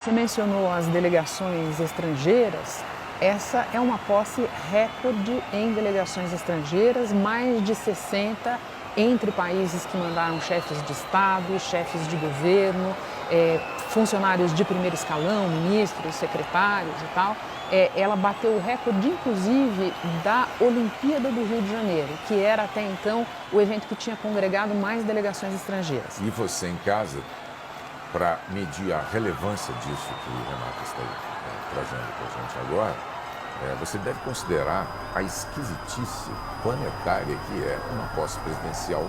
Você mencionou as delegações estrangeiras. Essa é uma posse recorde em delegações estrangeiras, mais de 60 entre países que mandaram chefes de Estado, chefes de governo, funcionários de primeiro escalão, ministros, secretários e tal. Ela bateu o recorde, inclusive, da Olimpíada do Rio de Janeiro, que era até então o evento que tinha congregado mais delegações estrangeiras. E você em casa, para medir a relevância disso que o Renato está trazendo para a gente agora, você deve considerar a esquisitice planetária que é uma posse presidencial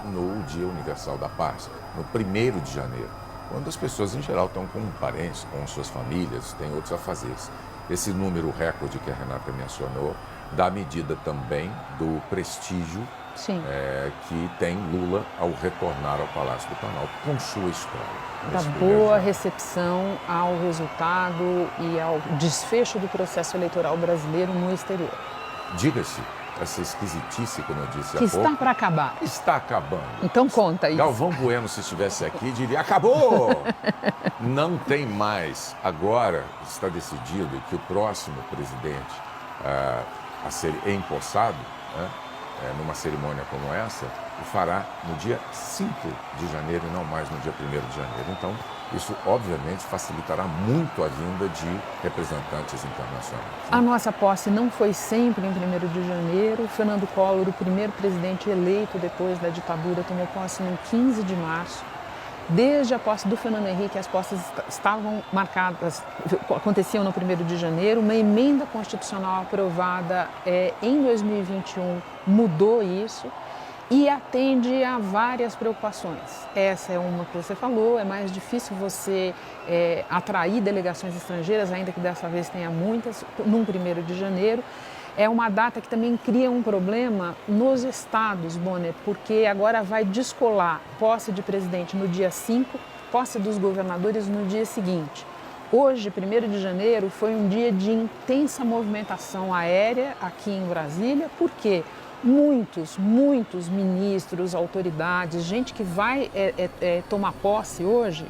no Dia Universal da Paz, no 1º de janeiro, quando as pessoas em geral estão com parentes, com suas famílias, têm outros afazeres. Esse número recorde que a Renata mencionou dá medida também do prestígio que tem Lula ao retornar ao Palácio do Planalto com sua história. Da boa recepção ao resultado e ao desfecho do processo eleitoral brasileiro no exterior. Diga-se, essa esquisitice, como eu disse há Que pouco... está para acabar. Está acabando. Então conta isso. Galvão Bueno, se estivesse aqui, diria, acabou! Não tem mais. Agora está decidido que o próximo presidente a ser empossado, numa cerimônia como essa, o fará no dia 5 de janeiro e não mais no dia 1º de janeiro. Então, isso obviamente facilitará muito a vinda de representantes internacionais. A nossa posse não foi sempre em 1º de janeiro. Fernando Collor, o primeiro presidente eleito depois da ditadura, tomou posse no 15 de março. Desde a posse do Fernando Henrique, as posses estavam marcadas, aconteciam no 1º de janeiro. Uma emenda constitucional aprovada em 2021 mudou isso e atende a várias preocupações. Essa é uma que você falou, é mais difícil você atrair delegações estrangeiras, ainda que dessa vez tenha muitas, num 1º de janeiro. É uma data que também cria um problema nos estados, Bonner, porque agora vai descolar posse de presidente no dia 5, posse dos governadores no dia seguinte. Hoje, 1º de janeiro, foi um dia de intensa movimentação aérea aqui em Brasília, porque muitos ministros, autoridades, gente que vai tomar posse hoje,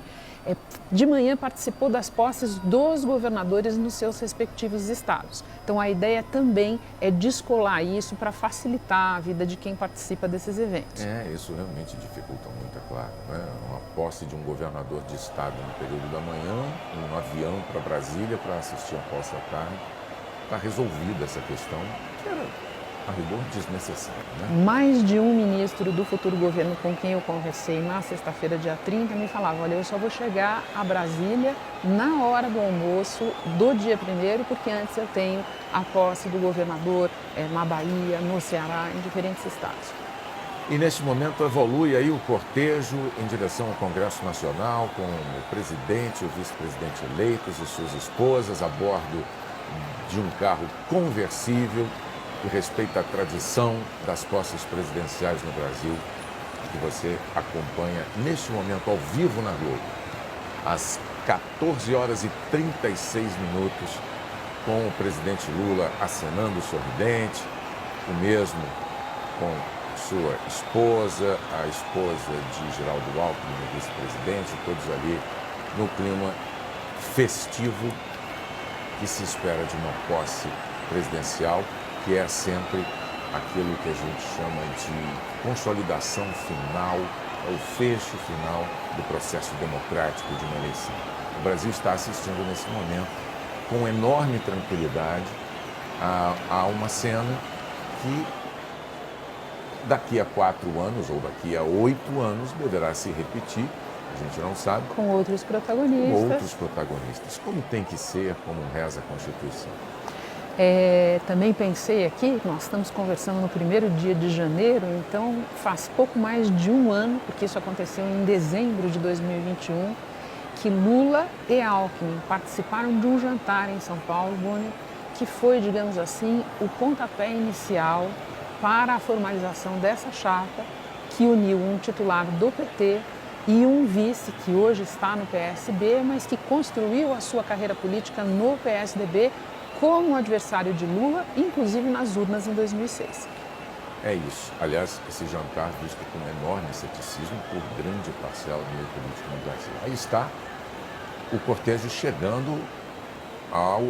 de manhã participou das posses dos governadores nos seus respectivos estados. Então a ideia também é descolar isso para facilitar a vida de quem participa desses eventos. Isso realmente dificulta muito, é claro. Uma posse de um governador de estado no período da manhã, um avião para Brasília para assistir a posse à tarde. Está resolvida essa questão, que era a rigor desnecessário, né? Mais de um ministro do futuro governo com quem eu conversei na sexta-feira, dia 30, me falava, olha, eu só vou chegar a Brasília na hora do almoço do dia 1º, porque antes eu tenho a posse do governador na Bahia, no Ceará, em diferentes estados. E neste momento evolui aí o cortejo em direção ao Congresso Nacional, com o presidente e o vice-presidente eleitos e suas esposas a bordo de um carro conversível que respeita a tradição das posses presidenciais no Brasil, que você acompanha neste momento ao vivo na Globo, às 14h36, com o presidente Lula acenando sorridente, o mesmo com sua esposa, a esposa de Geraldo Alckmin, o vice-presidente, todos ali no clima festivo que se espera de uma posse presidencial, que é sempre aquilo que a gente chama de consolidação final, o fecho final do processo democrático de uma eleição. O Brasil está assistindo nesse momento, com enorme tranquilidade, a uma cena que daqui a 4 anos ou daqui a 8 anos deverá se repetir, a gente não sabe. Com outros protagonistas. Com outros protagonistas, como tem que ser, como reza a Constituição. Também pensei aqui, nós estamos conversando no 1º dia de janeiro, então faz pouco mais de um ano, porque isso aconteceu em dezembro de 2021, que Lula e Alckmin participaram de um jantar em São Paulo, Bonner, que foi, digamos assim, o pontapé inicial para a formalização dessa chapa que uniu um titular do PT e um vice que hoje está no PSB, mas que construiu a sua carreira política no PSDB como adversário de Lula, inclusive nas urnas em 2006. É isso. Aliás, esse jantar visto com enorme ceticismo por grande parcela do meio político no Brasil. Aí está o cortejo chegando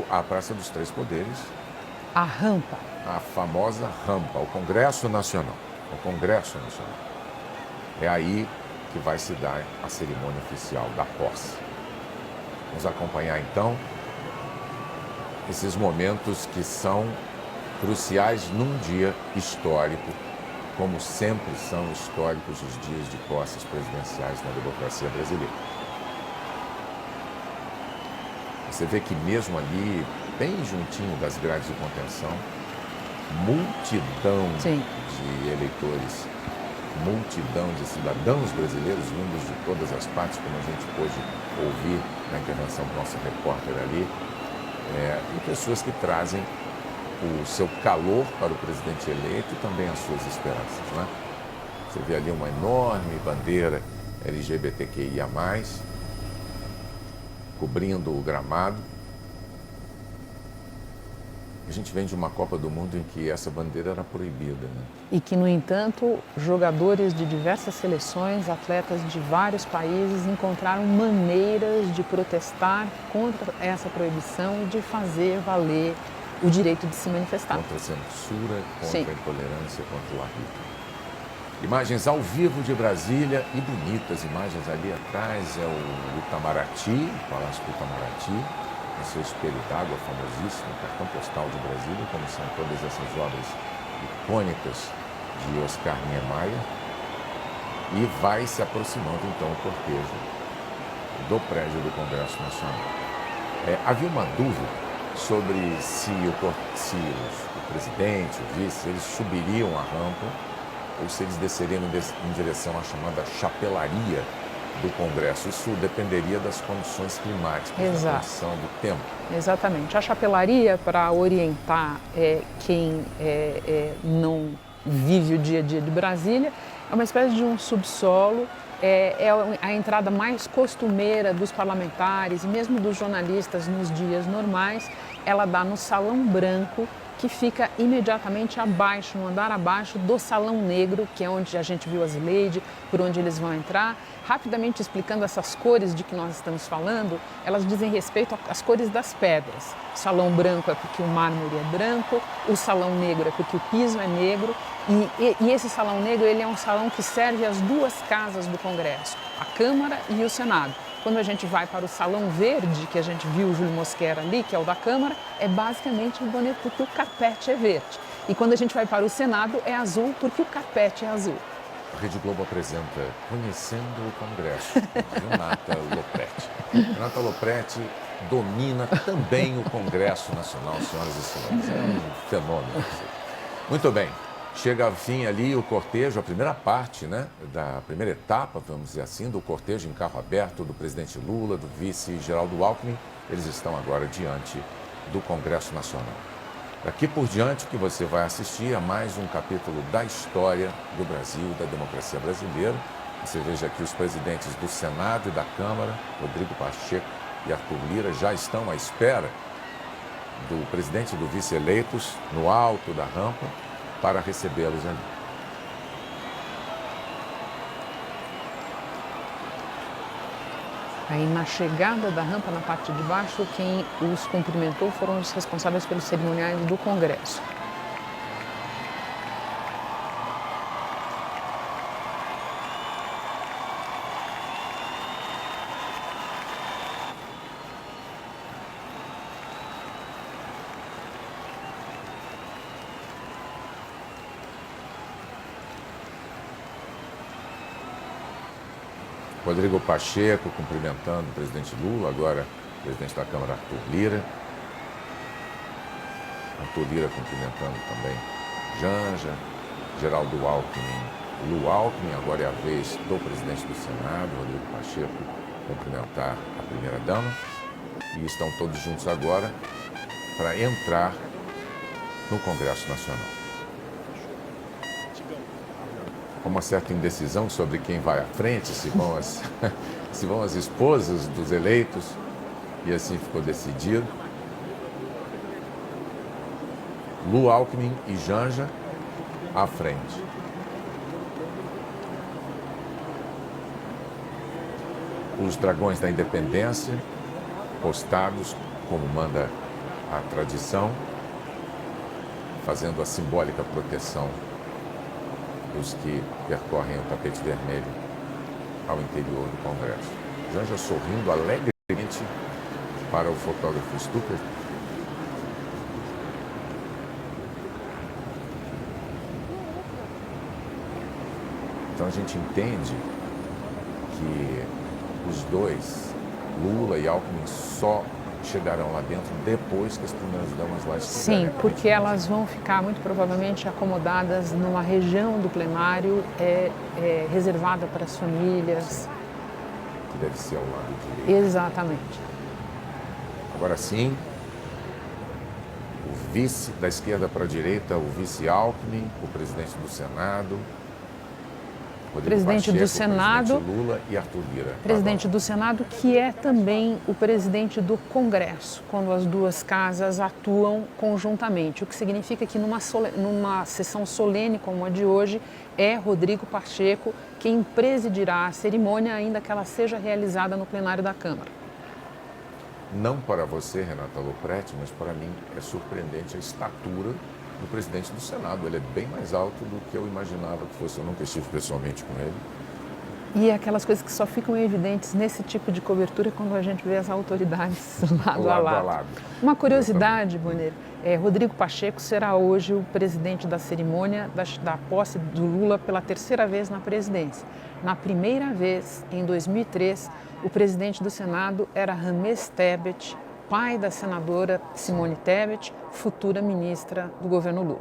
à Praça dos Três Poderes. A rampa. A famosa rampa, o Congresso Nacional. O Congresso Nacional. É aí que vai se dar a cerimônia oficial da posse. Vamos acompanhar, então, esses momentos que são cruciais num dia histórico, como sempre são históricos os dias de posses presidenciais na democracia brasileira. Você vê que mesmo ali, bem juntinho das grades de contenção, multidão Sim. de eleitores, multidão de cidadãos brasileiros vindos de todas as partes, como a gente pôde ouvir na intervenção do nosso repórter ali, e pessoas que trazem o seu calor para o presidente eleito e também as suas esperanças, né? Você vê ali uma enorme bandeira LGBTQIA+, cobrindo o gramado. A gente vem de uma Copa do Mundo em que essa bandeira era proibida, né? E que, no entanto, jogadores de diversas seleções, atletas de vários países encontraram maneiras de protestar contra essa proibição e de fazer valer o direito de se manifestar. Contra a censura, contra Sim. a intolerância, contra o arbítrio. Imagens ao vivo de Brasília e bonitas imagens ali atrás é o Itamaraty, o Palácio do Itamaraty, com seu espelho d'água famosíssimo, cartão postal de Brasília, como são todas essas obras icônicas de Oscar Niemeyer. E vai se aproximando então o cortejo do prédio do Congresso Nacional. Havia uma dúvida sobre se o presidente, o vice, eles subiriam a rampa ou se eles desceriam em direção à chamada chapelaria do Congresso. Isso dependeria das condições climáticas, da condição do tempo. Exatamente. A chapelaria, para orientar quem não vive o dia a dia de Brasília, é uma espécie de um subsolo, é a entrada mais costumeira dos parlamentares e mesmo dos jornalistas nos dias normais. Ela dá no Salão Branco, que fica imediatamente abaixo, no andar abaixo do Salão Negro, que é onde a gente viu as Leide, por onde eles vão entrar. Rapidamente explicando essas cores de que nós estamos falando, elas dizem respeito às cores das pedras. O Salão Branco é porque o mármore é branco, o Salão Negro é porque o piso é negro, e esse Salão Negro ele é um salão que serve às duas casas do Congresso, a Câmara e o Senado. Quando a gente vai para o Salão Verde, que a gente viu o Júlio Mosquera ali, que é o da Câmara, é basicamente bonito porque o carpete é verde. E quando a gente vai para o Senado, é azul porque o carpete é azul. A Rede Globo apresenta Conhecendo o Congresso, com Renata Lopretti. Renata Lopretti domina também o Congresso Nacional, senhoras e senhores. É um fenômeno. Muito bem. Chega ao fim ali o cortejo, a primeira parte, né, da primeira etapa, vamos dizer assim, do cortejo em carro aberto do presidente Lula, do vice Geraldo Alckmin. Eles estão agora diante do Congresso Nacional. Daqui por diante, o que você vai assistir é mais um capítulo da história do Brasil, da democracia brasileira. Você veja aqui os presidentes do Senado e da Câmara, Rodrigo Pacheco e Arthur Lira, já estão à espera do presidente e do vice eleitos no alto da rampa, para recebê-los ali. Aí na chegada da rampa, na parte de baixo, quem os cumprimentou foram os responsáveis pelos cerimoniais do Congresso. Rodrigo Pacheco cumprimentando o presidente Lula, agora o presidente da Câmara, Arthur Lira. Arthur Lira cumprimentando também Janja, Geraldo Alckmin, Lu Alckmin. Agora é a vez do presidente do Senado, Rodrigo Pacheco, cumprimentar a primeira-dama. E estão todos juntos agora para entrar no Congresso Nacional. Uma certa indecisão sobre quem vai à frente, se vão as esposas dos eleitos, e assim ficou decidido. Lu Alckmin e Janja à frente. Os Dragões da Independência postados, como manda a tradição, fazendo a simbólica proteção dos que percorrem o tapete vermelho ao interior do Congresso. Janja sorrindo alegremente para o fotógrafo Stucker. Então a gente entende que os dois, Lula e Alckmin, só chegarão lá dentro depois que as primeiras damas lá estiverem. Sim, porque elas vão ficar muito provavelmente acomodadas numa região do plenário reservada para as famílias. Que deve ser ao lado direito. Exatamente. Agora sim, o vice da esquerda para a direita, o vice Alckmin, o presidente do Senado, Rodrigo Presidente Pacheco, do Senado, presidente Lula e Arthur Lira. presidente do Senado, que é também o presidente do Congresso, quando as duas casas atuam conjuntamente, o que significa que numa sessão solene como a de hoje, é Rodrigo Pacheco quem presidirá a cerimônia, ainda que ela seja realizada no plenário da Câmara. Não para você, Renata Lopretti, mas para mim é surpreendente a estatura do presidente do Senado. Ele é bem mais alto do que eu imaginava que fosse. Eu nunca estive pessoalmente com ele. E aquelas coisas que só ficam evidentes nesse tipo de cobertura quando a gente vê as autoridades lado a lado. Uma curiosidade, Boneiro, Rodrigo Pacheco será hoje o presidente da cerimônia da posse do Lula pela terceira vez na presidência. Na primeira vez, em 2003, o presidente do Senado era Ramés Tebet, pai da senadora Simone Tebet, futura ministra do governo Lula.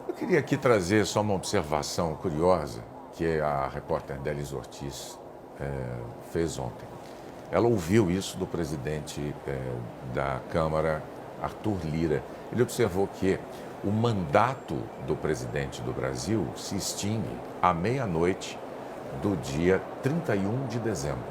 Eu queria aqui trazer só uma observação curiosa que a repórter Delis Ortiz fez ontem. Ela ouviu isso do presidente da Câmara, Arthur Lira. Ele observou que o mandato do presidente do Brasil se extingue à meia-noite do dia 31 de dezembro.